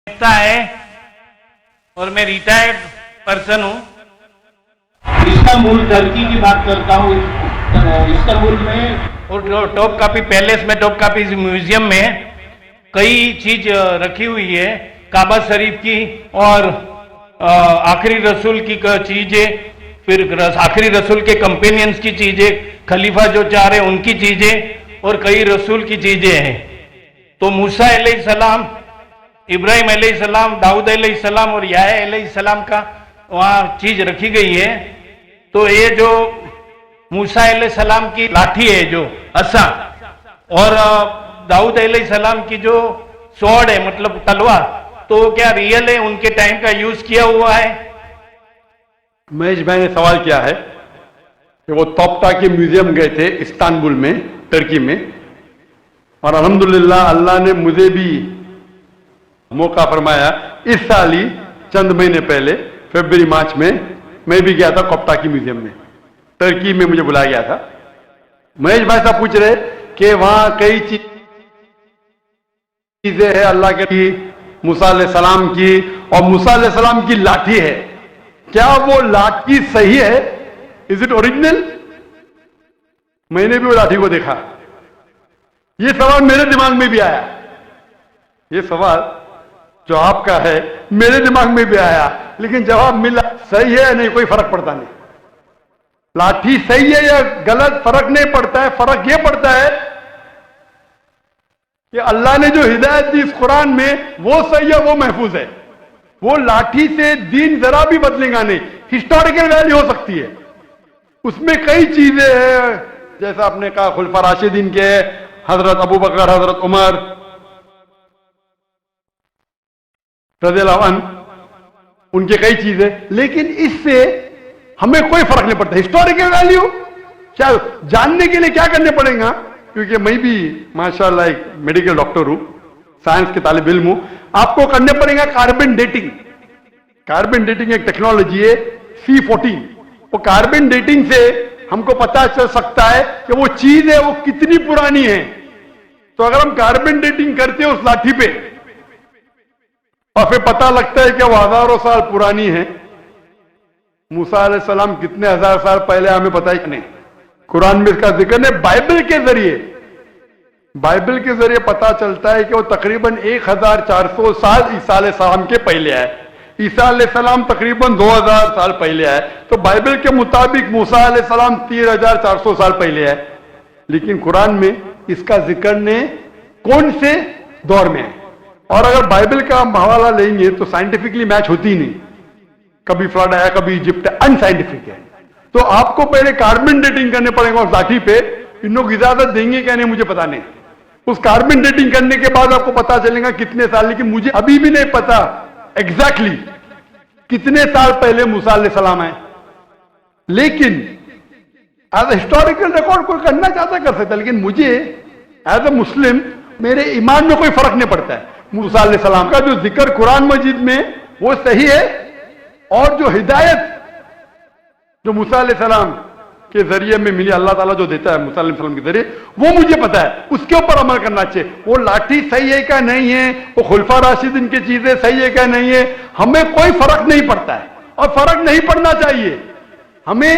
लगता है और मैं रिटायर्ड पर्सन हूँ। इस्तांबुल टर्की की बात करता हूँ। इस्तांबुल में और टॉप कापी पैलेस में, टॉप कापी म्यूजियम में कई चीज रखी हुई है, काबा शरीफ की और आखिरी रसूल की चीजें, फिर आखिरी रसूल के कंपेनियंस की चीजें, खलीफा जो चाह रहे उनकी चीजें और कई रसूल की चीजें हैं। तो मूसा अलैहिस्सलाम, इब्राहिम अलैहिस्सलाम, दाऊद अलैहिस्सलाम और याह्या अलैहिस्सलाम का वहाँ चीज रखी गई है। तो ये जो मूसा अलैहिस्सलाम की लाठी है, जो असा, और दाऊद अलैहिस्सलाम की जो स्वॉर्ड है, मतलब तलवार, तो क्या रियल है, उनके टाइम का यूज किया हुआ है? महेश भाई ने सवाल किया है कि वो तोप्कापी म्यूजियम गए थे इस्तांबुल में, टर्की में, और अल्हम्दुलिल्लाह अल्लाह ने मुझे भी मौका फरमाया। इस साल ही चंद महीने पहले फरवरी मार्च में मैं भी गया था तोप्कापी म्यूजियम में, टर्की में मुझे बुलाया गया था। महेश भाई साहब पूछ रहे कि वहां कई चीजें हैं अल्लाह की, मूसा अलैहिस्सलाम की, और मूसा अलैहिस्सलाम की लाठी है, क्या वो लाठी सही है? Is it original? मैंने भी वो लाठी को देखा। ये सवाल मेरे दिमाग में भी आया, ये सवाल जो आपका है मेरे दिमाग में भी आया, लेकिन जवाब मिला सही है या नहीं कोई फर्क पड़ता नहीं। लाठी सही है या गलत फर्क नहीं पड़ता है। फर्क यह पड़ता है कि अल्लाह ने जो हिदायत दी इस कुरान में वो सही है, वो महफूज है। वो लाठी से दीन जरा भी बदलेगा नहीं। हिस्टोरिकल वैल्यू हो सकती है, उसमें कई चीजें हैं, जैसा आपने कहा खुलफा राशिदीन के, हजरत अबू बकर, हजरत उमर रज़ियल्लाहु अन्हु, उनके कई चीजें, लेकिन इससे हमें कोई फर्क नहीं पड़ता। हिस्टोरिकल वैल्यू क्या जानने के लिए क्या करने पड़ेगा, क्योंकि मैं भी माशाल्लाह एक मेडिकल डॉक्टर हूं, साइंस के तालिब इल्म हूं, आपको करने पड़ेगा कार्बन डेटिंग। कार्बन डेटिंग एक टेक्नोलॉजी है C14। वो कार्बन डेटिंग से हमको पता चल सकता है कि वो चीज है वो कितनी पुरानी है। तो अगर हम कार्बन डेटिंग करते हैं उस लाठी पे और फिर पता लगता है कि वो हजारों साल पुरानी है, मूसा अलैहिस्सलाम कितने हजार साल पहले हमें पता ही नहीं। कुरान में इसका जिक्र है। बाइबल के जरिए पता चलता है कि वो तकरीबन 1400 साल ईसा अलैहिस्सलाम के पहले आए। ईसा अलैहिस्सलाम तकरीबन 2000 साल पहले आए। तो बाइबल के मुताबिक मूसा अलैहिस्सलाम 3400 साल पहले आए, लेकिन कुरान में इसका जिक्र ने कौन से दौर में है। और अगर बाइबल का हवाला लेंगे तो साइंटिफिकली मैच होती ही नहीं, कभी फ्लड आया, कभी इजिप्ट, अनसाइंटिफिक है। तो आपको पहले कार्बन डेटिंग करने पड़ेगा उस लाठी पे। इन लोग इजाजत देंगे क्या नहीं मुझे पता नहीं। उस कार्बन डेटिंग करने के बाद आपको पता चलेगा कितने साल, लेकिन मुझे अभी भी नहीं पता एग्जैक्टली कितने साल पहले मूसा अलैहिस्सलाम आए। लेकिन एज ए हिस्टोरिकल रिकॉर्ड कोई करना चाहता कर सकता, लेकिन मुझे एज ए मुस्लिम मेरे ईमान में कोई फर्क नहीं पड़ता है। मूसा अलैहिस्सलाम का जो जिक्र कुरान मजीद में वो सही है, और जो हिदायत जो मूसा अलैहिस्सलाम के जरिए में मिली, अल्लाह ताला जो देता है मूसा अलैहिस्सलाम के जरिए, वो मुझे पता है, उसके ऊपर अमल करना चाहिए। वो लाठी सही है क्या नहीं है, वो खुलफा राशिदीन की चीजें सही है क्या नहीं है, हमें कोई फर्क नहीं पड़ता है और फर्क नहीं पड़ना चाहिए। हमें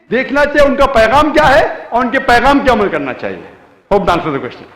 देखना चाहिए उनका पैगाम क्या है और उनके पैगाम पे अमल करना चाहिए। Hope the answer the question.